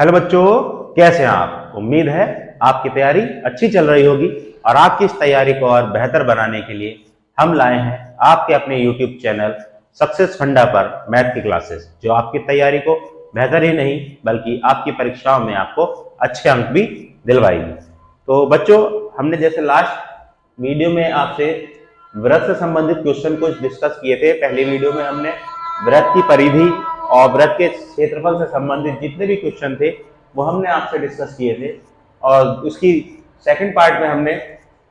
Hello बच्चों, कैसे हैं आप। उम्मीद है आपकी तैयारी अच्छी चल रही होगी और आपकी इस तैयारी को और बेहतर बनाने के लिए हम लाए हैं आपके अपने YouTube चैनल सक्सेस फंडा पर मैथ की क्लासेस, जो आपकी तैयारी को बेहतर ही नहीं बल्कि आपकी परीक्षाओं में आपको अच्छे अंक भी दिलवाएगी। तो बच्चों, हमने जैसे लास्ट वीडियो में आपसे व्रत से संबंधित क्वेश्चन कुछ डिस्कस किए थे। पहली वीडियो में हमने व्रत की परिधि और व्रत के क्षेत्रफल से संबंधित जितने भी क्वेश्चन थे वो हमने आपसे डिस्कस किए थे, और उसकी सेकंड पार्ट में हमने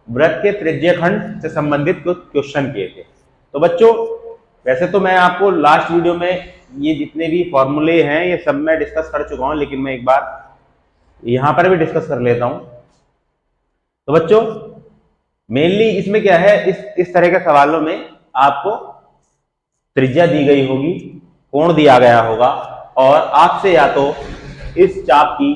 व्रत के त्रिज्यखंड से संबंधित कुछ क्वेश्चन किए थे। तो बच्चों, वैसे तो मैं आपको लास्ट वीडियो में ये जितने भी फॉर्मूले हैं ये सब मैं डिस्कस कर चुका हूं, लेकिन मैं एक बार यहां पर भी डिस्कस कर लेता हूं। तो बच्चों, मेनली इसमें क्या है, इस तरह के सवालों में आपको त्रिज्या दी गई होगी, कोण दिया गया होगा, और आपसे या तो इस चाप की,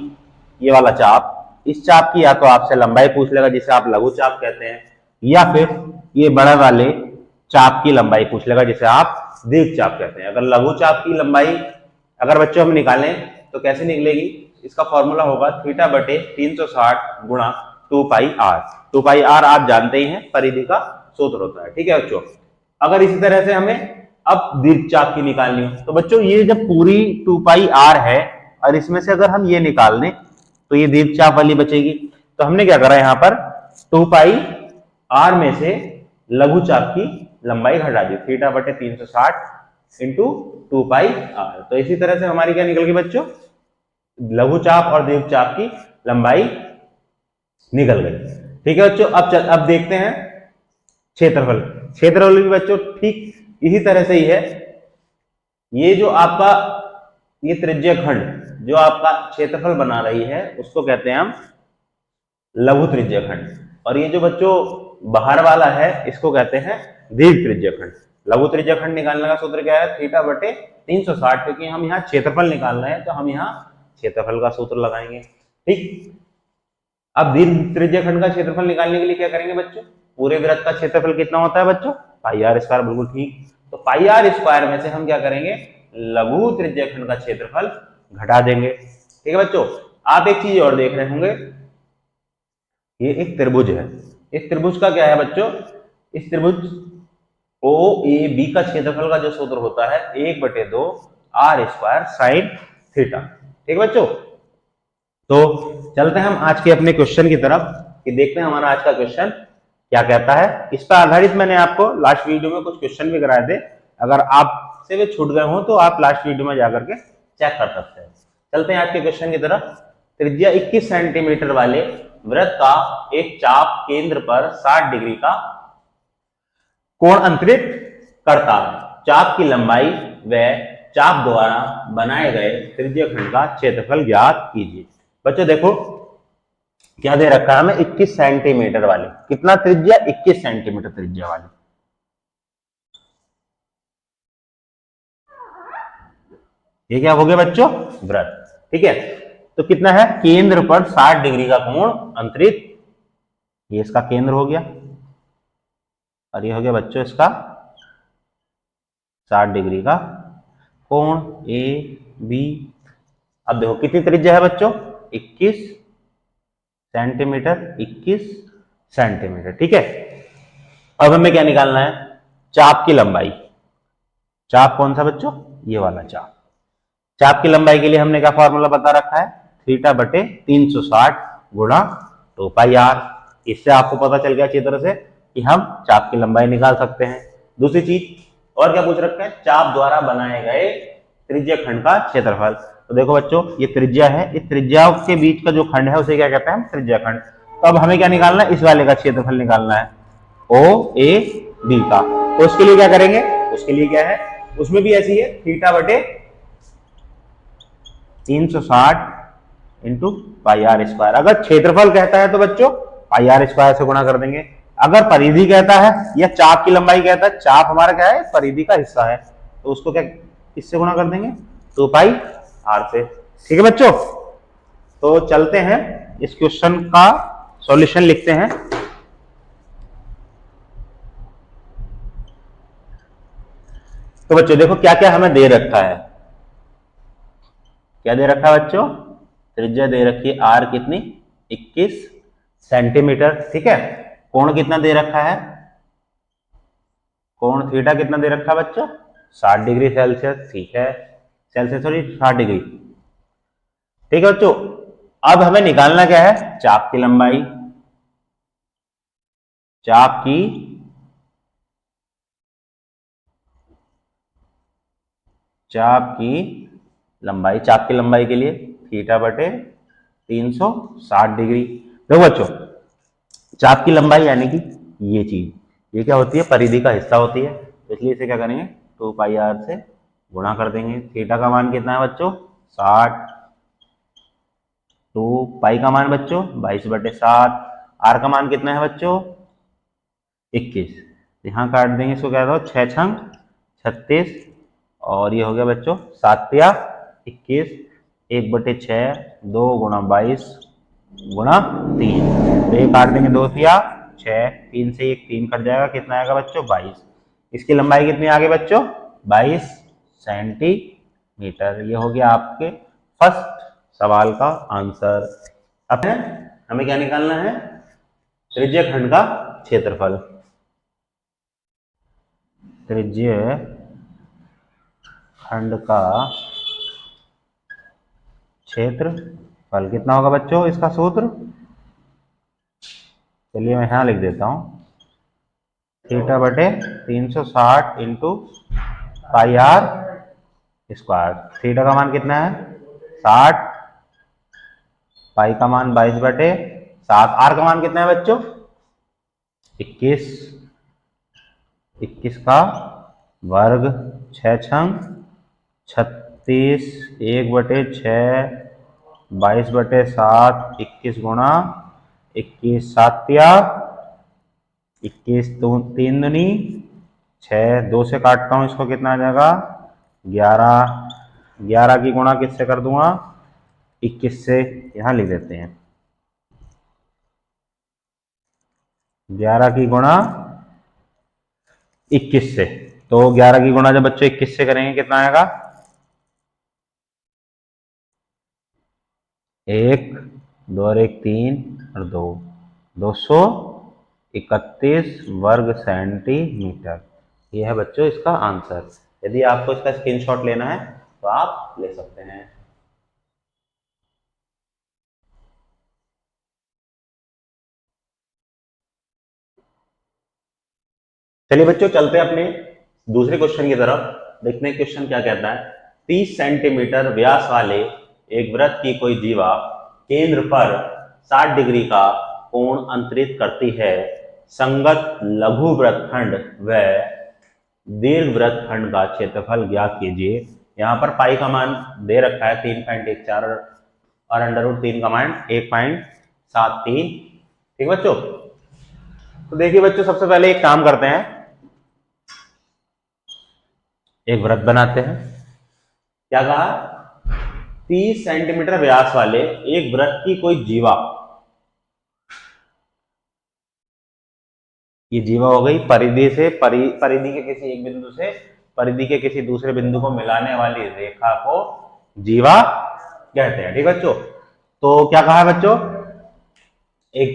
ये वाला चाप, इस चाप की या तो आपसे लंबाई पूछ लेगा जिसे आप लघु चाप कहते हैं, या फिर ये बड़े वाले चाप की लंबाई पूछ लेगा जिसे आप दीर्घ चाप कहते हैं। अगर लघु चाप की लंबाई अगर बच्चों हम निकालें तो कैसे निकलेगी, इसका फॉर्मूला होगा थीटा बटे 360 गुणा 2πr। 2πr आप जानते ही हैं, परिधि का सूत्र होता है। ठीक है बच्चों, अगर इसी तरह से हमें अब दीर्घ चाप की निकालनी हो तो बच्चों ये जब पूरी 2πr है और इसमें से अगर हम ये निकाल दें तो ये दीर्घ चाप वाली बचेगी। तो हमने क्या करा, यहाँ पर 2πr में से लघु चाप की लंबाई घटा दी, थीटा बटे 360 इंटू 2πr। तो इसी तरह से हमारी क्या निकल गई बच्चों, लघु चाप और दीर्घ चाप की लंबाई निकल गई। ठीक है बच्चों, अब देखते हैं क्षेत्रफल। क्षेत्रफल भी बच्चों ठीक इसी तरह से ही है। ये जो आपका ये त्रिज्यखंड जो आपका क्षेत्रफल बना रही है उसको कहते हैं हम लघु त्रिज्यखंड, और ये जो बच्चों बाहर वाला है इसको कहते हैं दीर्घ त्रिज्यखंड। लघु त्रिज्यखंड निकालने का सूत्र क्या है, थीटा बटे 360, क्योंकि हम यहाँ क्षेत्रफल निकाल रहे हैं तो हम यहाँ क्षेत्रफल का सूत्र लगाएंगे। ठीक, अब दीर्घ त्रिज्यखंड का क्षेत्रफल निकालने के लिए क्या करेंगे बच्चों, पूरे वृत्त का क्षेत्रफल कितना होता है बच्चों, πr स्क्वायर। बिल्कुल ठीक, तो πr स्क्वायर में से हम क्या करेंगे, लघु त्रिज्यखंड का क्षेत्रफल घटा देंगे। ठीक है बच्चों, आप एक चीज और देख रहे होंगे, ये एक त्रिभुज है। इस त्रिभुज का क्या है बच्चों, इस त्रिभुज OAB का क्षेत्रफल का जो सूत्र होता है 1/2 r स्क्वायर साइन थीटा। ठीक है बच्चों, तो चलते हैं हम आज के अपने क्वेश्चन की तरफ कि देखते हैं हमारा आज का क्वेश्चन क्या कहता है। इस पर आधारित मैंने आपको लास्ट वीडियो में कुछ क्वेश्चन भी कराए थे, अगर आपसे वे छूट गए हो तो आप लास्ट वीडियो में जाकर के चेक कर सकते हैं। चलते हैं आज के क्वेश्चन की तरफ। त्रिज्या 21 सेंटीमीटर वाले वृत्त का एक चाप केंद्र पर 60 डिग्री का कोण अंतरित करता है। चाप की लंबाई व चाप द्वारा बनाए गए त्रिज्यखंड का क्षेत्रफल ज्ञात कीजिए। बच्चों देखो क्या दे रखा है हमें, 21 सेंटीमीटर वाले, कितना त्रिज्या, 21 सेंटीमीटर त्रिज्या वाले। ये क्या हो गया बच्चों, वृत्त। ठीक है, तो कितना है, केंद्र पर 60 डिग्री का कोण अंतरित, ये इसका केंद्र हो गया, और ये हो गया बच्चों इसका 60 डिग्री का कोण AB। अब देखो कितनी त्रिज्या है बच्चों, 21 सेंटीमीटर, 21 सेंटीमीटर। ठीक है, अब हमें क्या निकालना है, चाप की लंबाई। चाप कौन सा बच्चों, ये वाला चाप। चाप की लंबाई के लिए हमने क्या फॉर्मूला बता रखा है, थीटा बटे 360 गुणा 2πr। इससे आपको पता चल गया अच्छी तरह से कि हम चाप की लंबाई निकाल सकते हैं। दूसरी चीज और क्या पूछ रखा है, चाप द्वारा बनाए गए त्रिज्यखंड का क्षेत्रफल। तो देखो बच्चों ये त्रिज्या है, इस त्रिज्या के बीच का जो खंड है उसे क्या कहते हैं हम, त्रिज्याखंड। तो अब हमें क्या निकालना है, इस वाले का क्षेत्रफल निकालना है, OAB का। तो उसके लिए क्या करेंगे, उसके लिए क्या है, उसमें भी ऐसी है, थीटा बटे 360 इंटू πr स्क्वायर। अगर क्षेत्रफल कहता है तो बच्चों πr स्क्वायर से गुणा कर देंगे। अगर परिधि कहता है या चाप की लंबाई कहता है, चाप हमारा क्या है, परिधि का हिस्सा है, तो उसको क्या इससे गुणा कर देंगे, 2πr से। ठीक है बच्चों, तो चलते हैं इस क्वेश्चन का सॉल्यूशन लिखते हैं। तो बच्चों देखो क्या क्या हमें दे रखा है, क्या दे रखा है बच्चों, त्रिज्या दे रखी है आर कितनी 21 सेंटीमीटर। ठीक है, कोण कितना दे रखा है, कोण थीटा कितना दे रखा है बच्चों 60 डिग्री सेल्सियस। ठीक है, सेल्सियस सॉरी 60 डिग्री। ठीक है बच्चों, अब हमें निकालना क्या है, चाप की लंबाई। चाप की लंबाई, चाप की लंबाई के लिए थीटा बटे 360 डिग्री। देखो बच्चों, चाप की लंबाई यानी कि ये चीज, ये क्या होती है, परिधि का हिस्सा होती है, तो इसलिए इसे क्या करेंगे 2 पाई आर से गुणा कर देंगे। थीटा का मान कितना है बच्चों 60, 2 पाई का मान बच्चों 22/7, आर का मान कितना है बच्चों 21। यहाँ काट देंगे, इसको क्या दो 6 छंग 36, और ये हो गया बच्चों 7 या 21, 1/6, 2 गुणा 22 गुणा 3, तो ये काट देंगे 2 या 6, 3 से 1 3 कट जाएगा, कितना आएगा बच्चों 22। इसकी लंबाई कितनी आ गई बच्चों 22 सेंटीमीटर। ये हो गया आपके फर्स्ट सवाल का आंसर। अब हमें क्या निकालना है, त्रिज्य खंड का क्षेत्रफल। त्रिज्य खंड का क्षेत्रफल कितना होगा बच्चों, इसका सूत्र चलिए मैं यहां लिख देता हूं, थीटा बटे 360 into pi r square. Theta का मान कितना है 60, पाई का मान 22/7, आर का मान कितना है बच्चों 21, 21 का वर्ग, 6 छंग 36, 1/6, 22/7, 21 गुणा 21, 7 या 21, 3 दूनी 6, 2 से काटता हूं इसको, कितना आ जाएगा 11, 11 की गुणा किससे कर दूंगा 21 से, यहां लिख देते हैं 11 की गुणा 21 से, तो 11 की गुणा जब बच्चों 21 से करेंगे कितना आएगा 1, 2 और 1 3 और 2, 231 वर्ग सेंटीमीटर। यह है बच्चों इसका आंसर। यदि आपको इसका स्क्रीनशॉट लेना है तो आप ले सकते हैं। चलिए बच्चों, चलते हैं अपने दूसरे क्वेश्चन की तरफ, देखते हैं क्वेश्चन क्या कहता है। 30 सेंटीमीटर व्यास वाले एक वृत्त की कोई जीवा केंद्र पर 60 डिग्री का कोण अंतरित करती है। संगत लघु वृत्तखंड व दीर्घ वृत्तखंड का क्षेत्रफल ज्ञात कीजिए। यहाँ पर पाई का मान दे रखा है 3.14 और √3 का मान 1.73। ठीक बच्चों, तो देखिए बच्चों, सबसे पहले एक काम करते हैं, एक वृत्त बनाते हैं। क्या कहा 30 सेंटीमीटर व्यास वाले एक वृत्त की कोई जीवा, ये जीवा हो गई परिधि से परिधि के किसी एक बिंदु से परिधि के किसी दूसरे बिंदु को मिलाने वाली रेखा को जीवा कहते हैं। ठीक बच्चों, तो क्या कहा है बच्चों, एक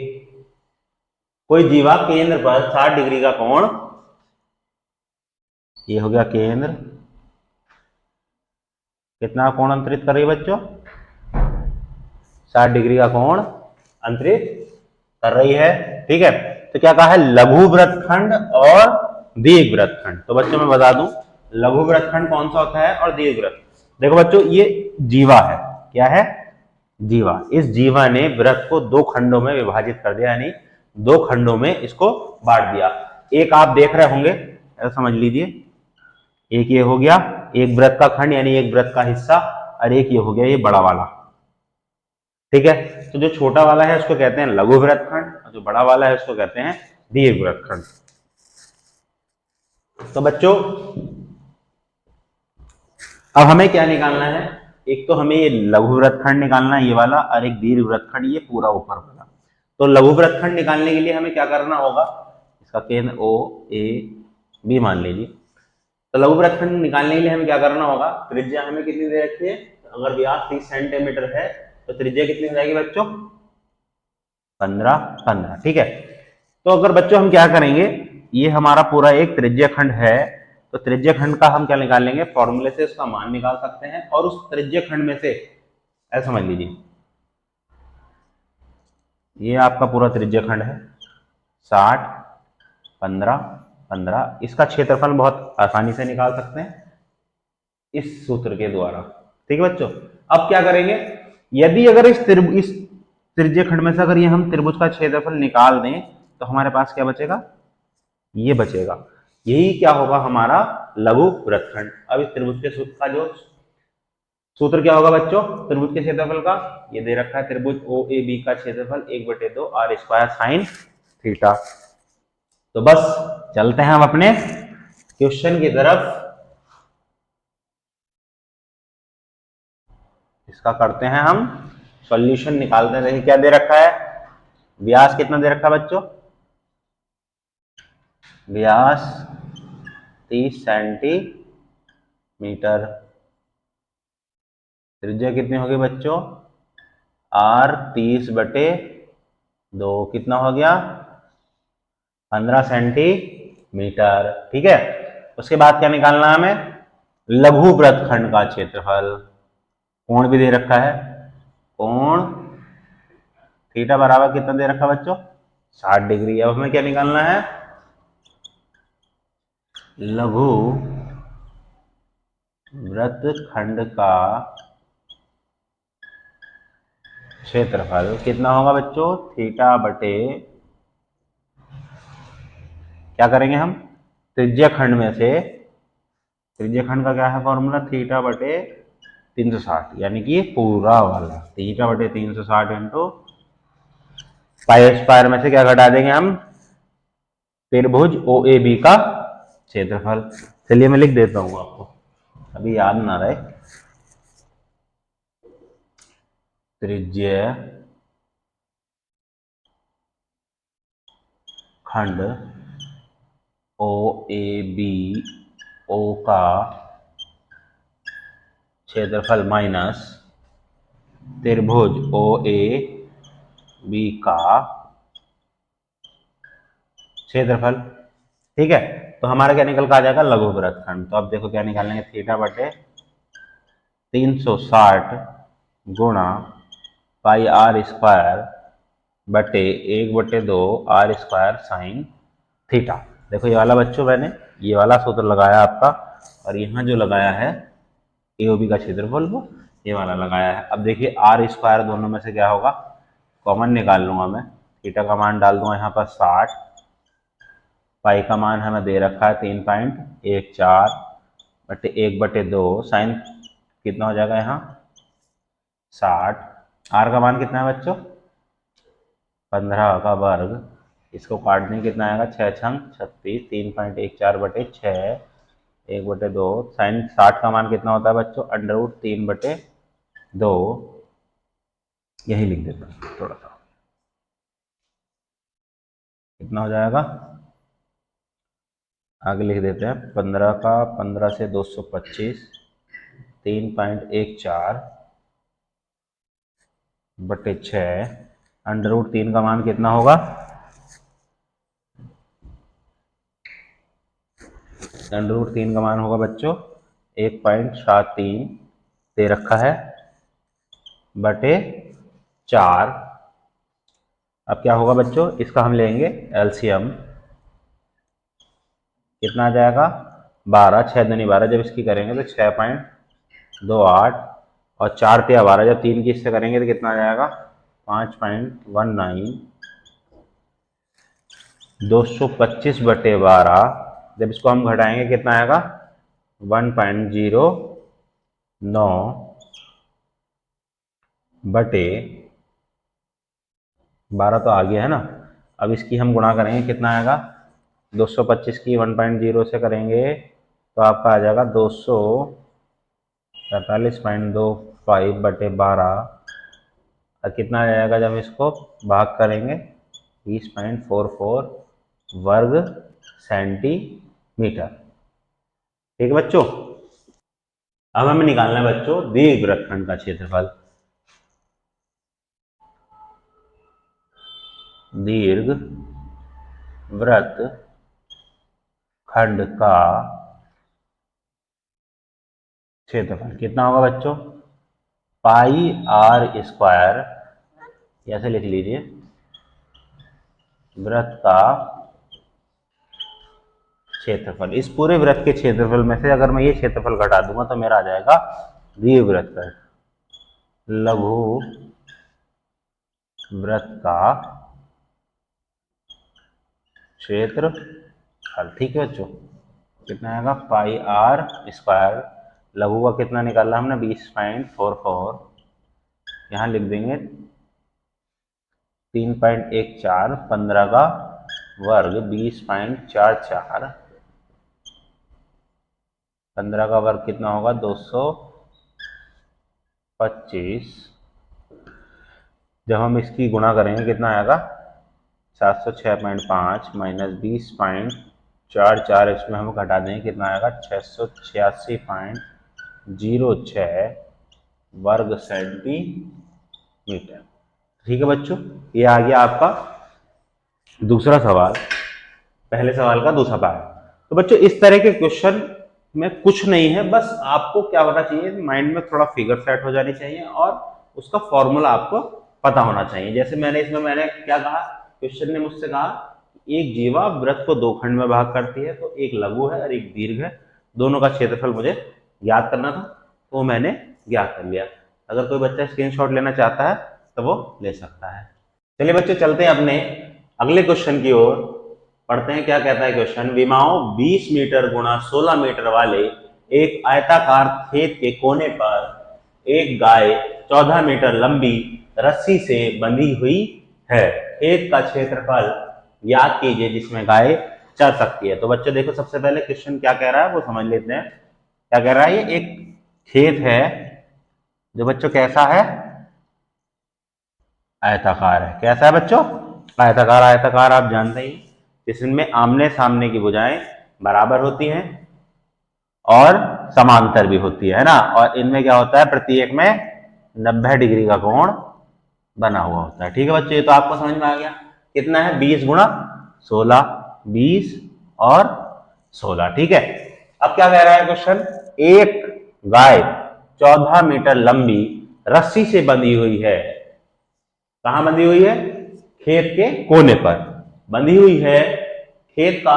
कोई जीवा केंद्र पर 60 डिग्री का कोण, ये हो गया केंद्र, कितना कोण अंतरित कर रही है बच्चों 60 डिग्री का कोण अंतरित कर रही है। ठीक है, तो क्या कहा है लघु वृत्तखंड और दीर्घ वृत्तखंड। तो बच्चों मैं बता दूं लघु वृत्तखंड कौन सा होता है और दीर्घ वृत्त। देखो बच्चों, ये जीवा है, क्या है जीवा। इस जीवा ने वृत्त को 2 खंडों में विभाजित कर दिया, यानी 2 खंडों में इसको बांट दिया। एक आप देख रहे होंगे, ऐसा समझ लीजिए, एक ये हो गया एक वृत्त का खंड यानी एक वृत्त का हिस्सा, और एक ये हो गया ये बड़ा वाला। ठीक है, तो जो छोटा वाला है उसको कहते हैं लघु वृत्तखंड, और जो बड़ा वाला है उसको कहते हैं दीर्घ वृत्तखंड। तो बच्चों अब हमें क्या निकालना है, एक तो हमें ये लघु वृत्तखंड निकालना है ये वाला, और एक दीर्घ वृत्तखंड ये पूरा ऊपर वाला। तो लघु वृत्तखंड निकालने के लिए हमें क्या करना होगा, इसका केंद्र ओ ए बी मान लीजिए। तो लघु वृत्तखंड निकालने के लिए हमें क्या करना होगा, त्रिज्या हमें कितनी दे रखी है, अगर व्यास 30 सेंटीमीटर है तो त्रिज्या कितनी हो जाएगी बच्चों? 15 15। ठीक है, तो अगर बच्चों हम क्या करेंगे, ये हमारा पूरा एक त्रिज्या खंड है, तो त्रिज्या खंड का हम क्या निकाल लेंगे, फॉर्मूले से उसका मान निकाल सकते हैं। और उस त्रिज्या खंड में से ऐसा समझ लीजिए ये आपका पूरा त्रिज्या खंड है 60 15 15। इसका क्षेत्रफल बहुत आसानी से निकाल सकते हैं इस सूत्र के द्वारा। ठीक है बच्चों, अब क्या करेंगे, यदि अगर इस त्रिज्य खंड में से अगर ये हम त्रिभुज का क्षेत्रफल निकाल दें तो हमारे पास क्या बचेगा, ये बचेगा। यही क्या होगा, हमारा लघु वृत्तखंड। अब इस त्रिभुज के सूत्र का जो सूत्र क्या होगा बच्चों, त्रिभुज के क्षेत्रफल का, ये दे रखा है त्रिभुज ओ ए बी का क्षेत्रफल 1/2 आर स्क्वायर साइन थीटा। तो बस चलते हैं हम अपने क्वेश्चन की तरफ, इसका करते हैं हम सॉल्यूशन, निकालते हैं। देखिए क्या दे रखा है, व्यास कितना दे रखा है बच्चों, व्यास 30 सेंटीमीटर। त्रिज्या कितनी होगी बच्चों, आर 30/2 कितना हो गया, 15 सेंटीमीटर। ठीक है, उसके बाद क्या निकालना है हमें, लघु वृत्तखंड का क्षेत्रफल। कोण भी दे रखा है, कोण थीटा बराबर कितना दे रखा है बच्चों, 60 डिग्री। अब हमें क्या निकालना है, लघु वृत्तखंड का क्षेत्रफल कितना होगा बच्चों, थीटा बटे, क्या करेंगे हम, त्रिज्या खंड में से, त्रिज्या खंड का क्या है फॉर्मूला, थीटा बटे 360, यानी कि पूरा वाला थीटा बटे 360 इंटू पाई स्क्वायर में से क्या घटा देंगे हम, त्रिभुज ओ ए बी का क्षेत्रफल। चलिए मैं लिख देता हूं आपको, अभी याद ना रहे। त्रिज्य खंड ओ ए बी, ओ का क्षेत्रफल माइनस त्रिभुज ओ ए बी का क्षेत्रफल। ठीक है, तो हमारा क्या निकल कर आ जाएगा, लघु वृत्तखंड। तो अब देखो क्या निकालेंगे, थीटा बटे 360 गुणा पाई आर स्क्वायर बटे 1/2 आर स्क्वायर साइन थीटा। देखो ये वाला बच्चों मैंने ये वाला सूत्र लगाया आपका, और यहाँ जो लगाया है एओबी का क्षेत्रफल वो ये वाला लगाया है। अब देखिए आर स्क्वायर दोनों में से क्या होगा, कॉमन निकाल लूंगा मैं, थीटा का मान डाल दूंगा यहाँ पर 60, पाई का मान हमें दे रखा है 3.14 बटे 1/2, साइन कितना हो जाएगा यहाँ 60, आर का मान कितना है बच्चों 15 का वर्ग, इसको काटने कितना आएगा 6 छंग 36, 3.14/6 1/2, साइन 60 का मान कितना होता है बच्चों √3/2, यही लिख देता हूँ थोड़ा सा, कितना हो जाएगा, आगे लिख देते हैं 15 का 15 से 225, 3.14/6, √3 का मान कितना होगा, √3 का मान होगा बच्चों 1.73 दे रखा है बटे 4। अब क्या होगा बच्चों, इसका हम लेंगे एलसीएम, कितना आ जाएगा 12, 6 दूनी 12, जब इसकी करेंगे तो 6.28, और 4 तिया 12, जब 3 की इससे करेंगे तो कितना आ जाएगा 5.19, 225/12, जब इसको हम घटाएंगे कितना आएगा 1.09 बटे 12 तो आ गया है ना। अब इसकी हम गुणा करेंगे कितना आएगा, 225 की 1.0 से करेंगे तो आपका आ जाएगा 243.25/12, और कितना आ जाएगा जब इसको भाग करेंगे 20.44 वर्ग सेंटीमीटर। ठीक है बच्चों, अब हमें निकालना है बच्चों दीर्घ वृत्तखंड का क्षेत्रफल। दीर्घ वृत्त खंड का क्षेत्रफल कितना होगा बच्चों? पाई आर स्क्वायर, ऐसे लिख लीजिए, वृत्त का क्षेत्रफल। इस पूरे वृत्त के क्षेत्रफल में से अगर मैं ये क्षेत्रफल घटा दूंगा तो मेरा आ जाएगा दीर्घवृत्त का, लघु वृत्त का क्षेत्रफल। ठीक है बच्चों, कितना आएगा? पाई आर स्क्वायर, लघु का कितना निकाला हमने? 20.44, यहाँ लिख देंगे 3.14, 15 का वर्ग 20.44, 15 का वर्ग कितना होगा? 225। जब हम इसकी गुणा करेंगे कितना आएगा? 706.5 माइनस 20.44, इसमें हम घटा देंगे कितना आएगा? 686.06 वर्ग सेंटीमीटर। ठीक है बच्चों, ये आ गया आपका दूसरा सवाल, पहले सवाल का दूसरा पार्ट। तो बच्चों इस तरह के क्वेश्चन में कुछ नहीं है, बस आपको क्या होना चाहिए, माइंड में थोड़ा फिगर सेट हो जानी चाहिए और उसका फॉर्मूला आपको पता होना चाहिए। जैसे मैंने क्या कहा, क्वेश्चन ने मुझसे कहा एक जीवा वृत्त को दो खंड में भाग करती है, तो एक लघु है और एक दीर्घ है, दोनों का क्षेत्रफल मुझे ज्ञात करना था, वो मैंने ज्ञात कर लिया। अगर कोई बच्चा स्क्रीनशॉट लेना चाहता है तो वो ले सकता है। चलिए बच्चों चलते हैं अपने अगले क्वेश्चन की ओर, पढ़ते हैं क्या कहता है क्वेश्चन। विमाओं 20 मीटर गुणा 16 मीटर वाले एक आयताकार खेत के कोने पर एक गाय 14 मीटर लंबी रस्सी से बंधी हुई है। खेत का क्षेत्रफल ज्ञात कीजिए जिसमें गाय चर सकती है। तो बच्चों देखो, सबसे पहले क्वेश्चन क्या कह रहा है वो समझ लेते हैं। क्या कह रहा है? ये एक खेत है जो बच्चों कैसा है? आयताकार है। कैसा है बच्चों? आयताकार। आयताकार आप जानते ही, जिसमें आमने सामने की भुजाएं बराबर होती हैं और समांतर भी होती है ना, और इनमें क्या होता है? प्रत्येक में 90 डिग्री का कोण बना हुआ होता है। ठीक है बच्चों, ये तो आपको समझ में आ गया। कितना है? 20 गुणा 16, 20 और 16। ठीक है, अब क्या कह रहा है क्वेश्चन? एक गाय 14 मीटर लंबी रस्सी से बंधी हुई है। कहां बंधी हुई है? खेत के कोने पर बंधी हुई है। खेत का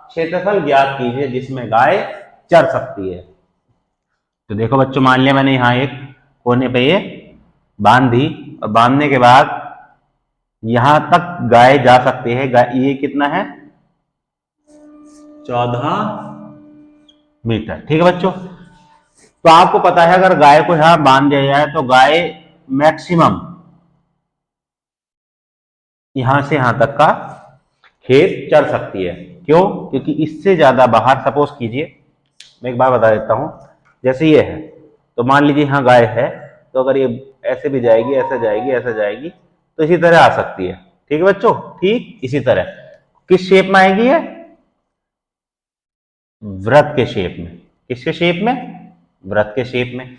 क्षेत्रफल ज्ञात कीजिए जिसमें गाय चर सकती है। तो देखो बच्चों, मान लिया मैंने यहां एक कोने पे ये बांध दी, और बांधने के बाद यहां तक गाय जा सकती है। ये कितना है? 14 मीटर। ठीक है बच्चों, तो आपको पता है अगर गाय को यहां बांध दिया जाए तो गाय मैक्सिमम यहां से यहां तक का खेत चर सकती है। क्यों? क्योंकि इससे ज्यादा बाहर, सपोज कीजिए, मैं एक बार बता देता हूं, जैसे ये है, तो मान लीजिए यहां गाय है, तो अगर ये ऐसे भी जाएगी, ऐसे जाएगी, ऐसे जाएगी, तो इसी तरह आ सकती है। ठीक है बच्चों, ठीक इसी तरह किस शेप में आएगी ये? वृत्त के शेप में। किसके शेप में? वृत्त के शेप में।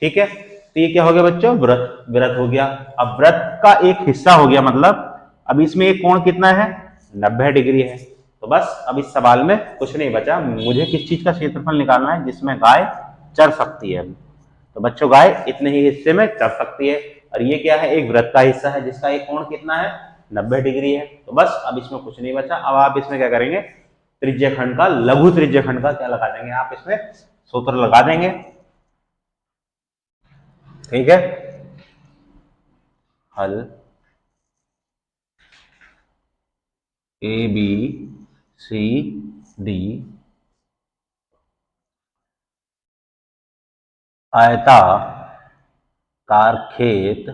ठीक है, तो ये क्या हो गया बच्चों? वृत्त। वृत्त हो गया। अब वृत्त का एक हिस्सा हो गया, मतलब अब इसमें एक कोण कितना है? 90 डिग्री है। तो बस अब इस सवाल में कुछ नहीं बचा, मुझे किस चीज का क्षेत्रफल निकालना है जिसमें गाय चर सकती है। तो बच्चों गाय इतने ही हिस्से में चर सकती है, और ये क्या है? एक वृत्त का हिस्सा है जिसका एक कोण कितना है? 90 डिग्री है। तो बस अब इसमें कुछ नहीं बचा। अब आप इसमें क्या करेंगे? त्रिज्य खंड का, लघु त्रिज्य खंड का क्या लगा देंगे? आप इसमें सूत्र लगा देंगे। ठीक है, हल ए बी सी डी आयताकार खेत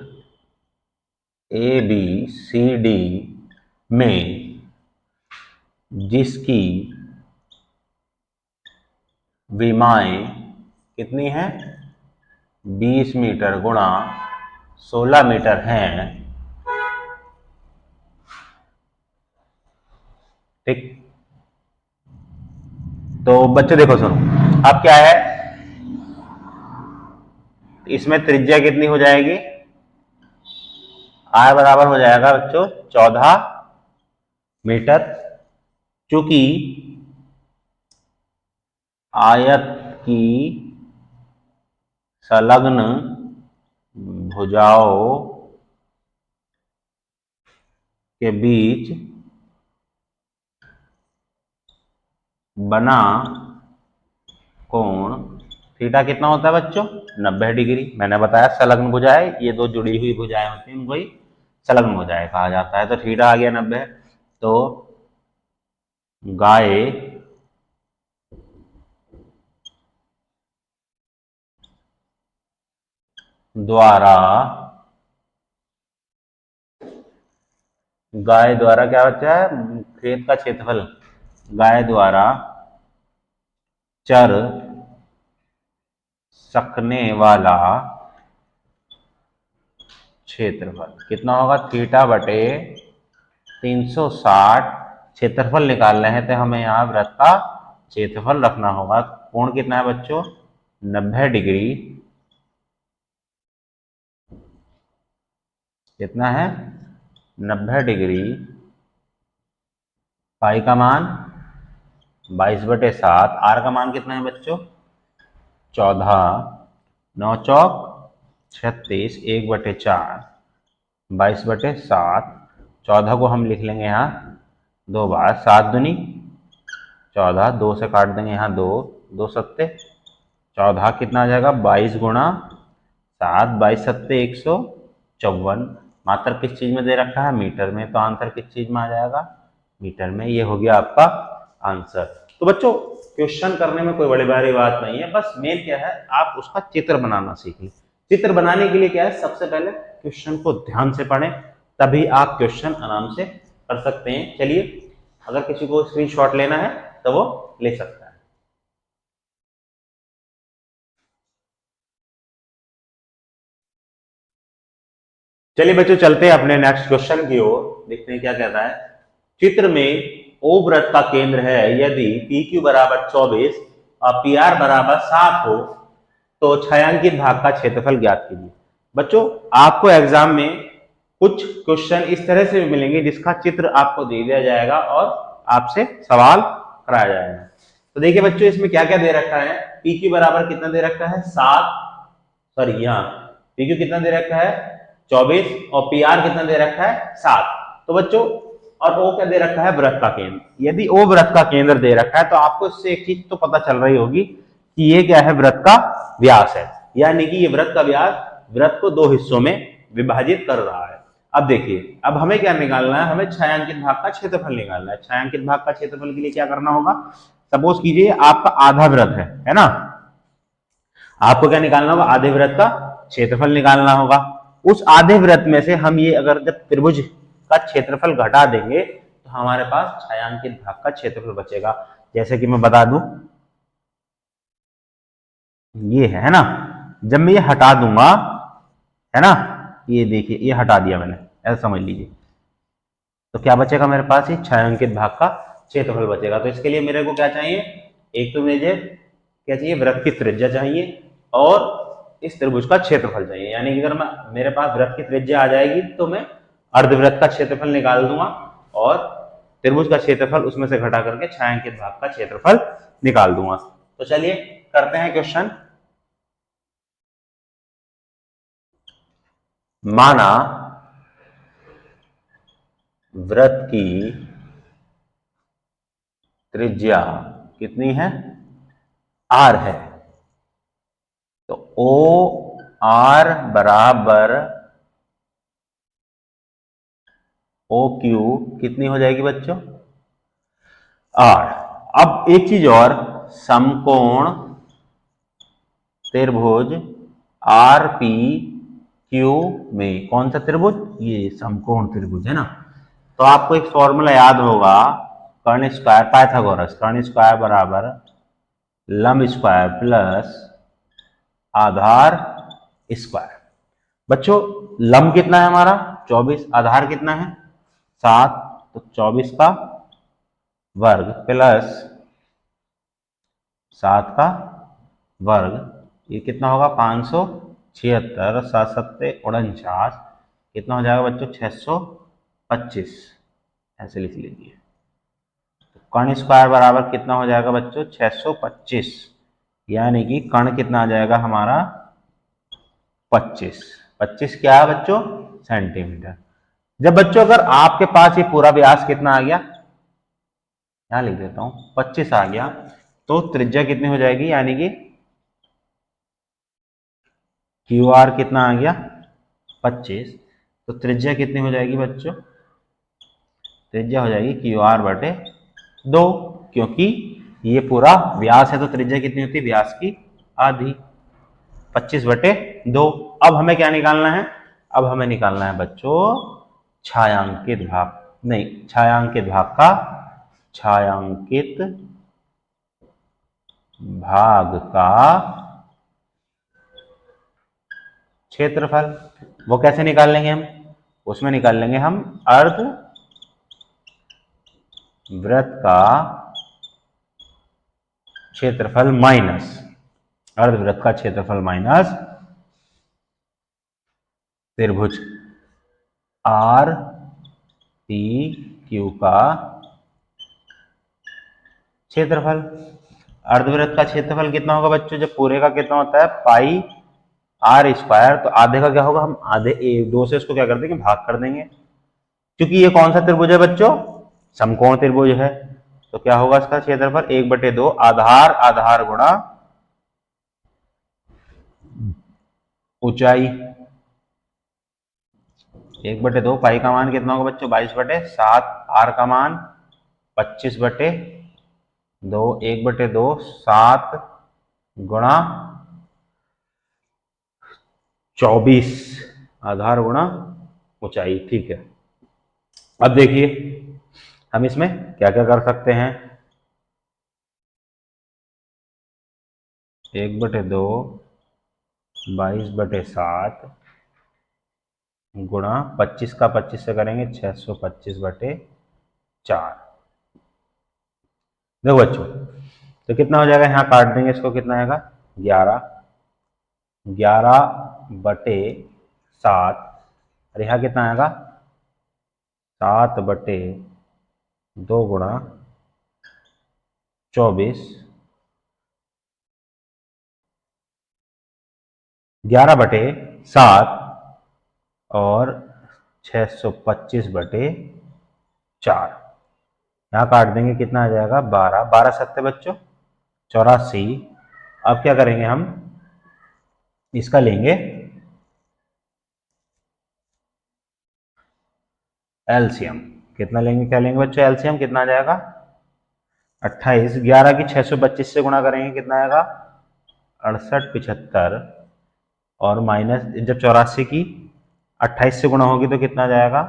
ए बी सी डी में जिसकी विमाएं कितनी है? 20 मीटर गुणा 16 मीटर हैं। ठीक, तो बच्चों देखो सुनो, अब क्या है? इसमें त्रिज्या कितनी हो जाएगी? आर बराबर हो जाएगा बच्चों 14 मीटर। चूंकि आयत की संलग्न भुजाओं के बीच बना कोण थीटा कितना होता है बच्चों? 90 डिग्री। मैंने बताया संलग्न भुजाएं, ये दो जुड़ी हुई भुजाएं होती हैं, उनको ही संलग्न भुजाएं कहा जाता है। तो थीटा आ गया 90। तो गाय द्वारा क्या बचा है? खेत का क्षेत्रफल। गाय द्वारा चर सकने वाला क्षेत्रफल कितना होगा? थीटा बटे 360। क्षेत्रफल निकालना है तो हमें यहाँ वृत्त का क्षेत्रफल रखना होगा। कोण कितना है बच्चों? 90 डिग्री। कितना है? 90 डिग्री। पाई का मान 22/7। आर का मान कितना है बच्चों? 14। 9 चौक 36, 1/4, 22/7। 14 को हम लिख लेंगे यहाँ 2 बार। 7 दूनी 14, 2 से काट देंगे यहाँ 2, 2 सत्ते 14। कितना आ जाएगा? 22 गुणा 7, 22 सत्ते 154। मात्रा किस चीज में दे रखा है? मीटर में। तो आंसर किस चीज में आ जाएगा? मीटर में। ये हो गया आपका आंसर। तो बच्चों क्वेश्चन करने में कोई बड़ी भारी बात नहीं है, बस मेन क्या है, आप उसका चित्र बनाना सीख लें। चित्र बनाने के लिए क्या है, सबसे पहले क्वेश्चन को ध्यान से पढ़ें, तभी आप क्वेश्चन आराम से कर सकते हैं। चलिए, अगर किसी को स्क्रीनशॉट लेना है तो वो ले सकता है। चलिए बच्चों, चलते हैं अपने नेक्स्ट क्वेश्चन की ओर, देखते हैं क्या कहता है। चित्र में ओ वृत्त का केंद्र है, यदि पी क्यू बराबर 24 और पी आर बराबर 7 हो तो छायांकित भाग का क्षेत्रफल ज्ञात कीजिए। बच्चों आपको एग्जाम में कुछ क्वेश्चन इस तरह से मिलेंगे जिसका चित्र आपको दे दिया जाएगा और आपसे सवाल कराया जाएगा। तो देखिए बच्चों, इसमें क्या क्या दे रखा है। पी क्यू बराबर कितना दे रखा है? 7। सॉरी, यहाँ पी क्यू कितना दे रखा है? 24। और पी आर कितना दे रखा है? 7। तो बच्चों, और ओ क्या दे रखा है? वृत्त का केंद्र। यदि ओ वृत्त का केंद्र दे रखा है तो आपको इससे एक चीज तो पता चल रही होगी कि ये क्या है? वृत्त का व्यास है, यानी कि ये वृत्त का व्यास वृत्त को दो हिस्सों में विभाजित कर रहा है। अब देखिए, अब हमें क्या निकालना है? हमें छायांकित भाग का क्षेत्रफल निकालना है। छायांकित भाग का क्षेत्रफल के लिए क्या करना होगा? सपोज कीजिए आपका आधा वृत्त है ना। आपको क्या निकालना होगा? आधे वृत्त का क्षेत्रफल निकालना होगा। उस आधे वृत्त में से हम ये अगर जब त्रिभुज का क्षेत्रफल घटा देंगे तो हमारे पास छायांकित भाग का क्षेत्रफल बचेगा। जैसे कि मैं बता दूं, ये है ना। जब मैं ये हटा दूंगा, है ना, ये देखिए ये हटा दिया मैंने, ऐसा समझ लीजिए, तो क्या बचेगा मेरे पास? ये छायांकित भाग का क्षेत्रफल बचेगा। तो इसके लिए मेरे को क्या चाहिए? एक तो मुझे क्या चाहिए? वृत्त की त्रिज्या चाहिए और इस त्रिभुज का क्षेत्रफल चाहिए। यानी कि अगर मैं मेरे पास वृत्त की त्रिज्या आ जाएगी तो मैं अर्धवृत्त का क्षेत्रफल निकाल दूंगा और त्रिभुज का क्षेत्रफल उसमें से घटा करके छायांकित भाग का क्षेत्रफल निकाल दूंगा। तो चलिए करते हैं क्वेश्चन। माना वृत्त की त्रिज्या कितनी है? आर है। तो ओ आर बराबर ओ क्यू कितनी हो जाएगी बच्चों? आर। अब एक चीज और, समकोण त्रिभुज आर पी क्यू में कौन सा त्रिभुज? ये समकोण त्रिभुज है ना। तो आपको एक फॉर्मूला याद होगा, कर्ण स्क्वायर पाइथागोरस। कर्ण स्क्वायर बराबर लंब स्क्वायर प्लस आधार स्क्वायर। बच्चों लंब कितना है हमारा? 24। आधार कितना है? 7। तो 24 का वर्ग प्लस 7 का वर्ग, ये कितना होगा? 576। 7 7 49, कितना हो जाएगा बच्चों? 625, ऐसे लिख लीजिए। तो कर्ण स्क्वायर बराबर कितना हो जाएगा बच्चों 625, यानी कि कर्ण कितना आ जाएगा हमारा 25। 25 क्या है बच्चों सेंटीमीटर। जब बच्चों अगर आपके पास ये पूरा व्यास कितना आ गया, यहां लिख देता हूं 25 आ गया, तो त्रिज्या कितनी हो जाएगी, यानी कि क्यू आर कितना आ गया 25, तो त्रिज्या कितनी हो जाएगी बच्चों, त्रिज्या हो जाएगी क्यू आर बटे 2, क्योंकि ये पूरा व्यास है तो त्रिज्या कितनी होती है व्यास की आधी, 25 बटे 2। अब हमें क्या निकालना है, अब हमें निकालना है बच्चों छायांकित भाग, नहीं छायांकित भाग का, छायांकित भाग का क्षेत्रफल। वो कैसे निकाल लेंगे हम, उसमें निकाल लेंगे हम अर्ध वृत्त का क्षेत्रफल माइनस अर्धवृत्त का क्षेत्रफल माइनस त्रिभुज आर पी क्यू का क्षेत्रफल। अर्धवृत्त का क्षेत्रफल कितना होगा बच्चों, जब पूरे का कितना होता है पाई आर स्क्वायर, तो आधे का क्या होगा, हम आधे 2 से इसको क्या कर देंगे भाग कर देंगे, क्योंकि ये कौन सा त्रिभुज है बच्चों, समकोण त्रिभुज है, तो क्या होगा इसका क्षेत्रफल 1/2 आधार आधार गुणा ऊंचाई, 1/2 पाई का मान कितना होगा बच्चों 22/7, आर का मान 25/2, 1/2 7 गुणा 24 आधार गुणा ऊंचाई। ठीक है, अब देखिए हम इसमें क्या क्या कर सकते हैं, 1/2 22/7 गुणा 25 का 25 से करेंगे 625/4। देखो बच्चों तो कितना हो जाएगा, यहाँ काट देंगे इसको, कितना आएगा 11/7, और यहाँ कितना आएगा 7/2 गुणा 24, 11/7 और 625/4, यहाँ काट देंगे कितना आ जाएगा 12, 12 सत्ते बच्चों 84। अब क्या करेंगे हम, इसका लेंगे एलसीएम, कितना लेंगे, क्या लेंगे बच्चों एलसीएम, कितना आ जाएगा 28, 11 की 625 से गुणा करेंगे कितना आएगा 6875, और माइनस जब 84 की 28 से गुणा होगी तो कितना आ जाएगा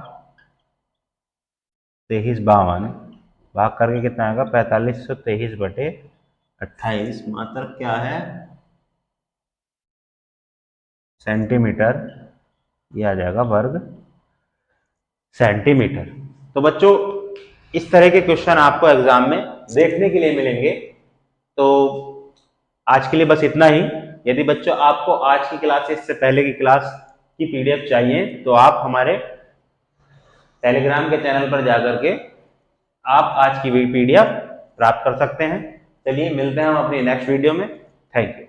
2352, भाग करके कितना आएगा 4523/28, मात्रक क्या है सेंटीमीटर, ये आ जाएगा वर्ग सेंटीमीटर। तो बच्चों इस तरह के क्वेश्चन आपको एग्जाम में देखने के लिए मिलेंगे। तो आज के लिए बस इतना ही। यदि बच्चों आपको आज की क्लास से इससे पहले की क्लास की पीडीएफ चाहिए तो आप हमारे टेलीग्राम के चैनल पर जाकर के आप आज की पीडीएफ प्राप्त कर सकते हैं। चलिए मिलते हैं हम अपनी नेक्स्ट वीडियो में। Thank you.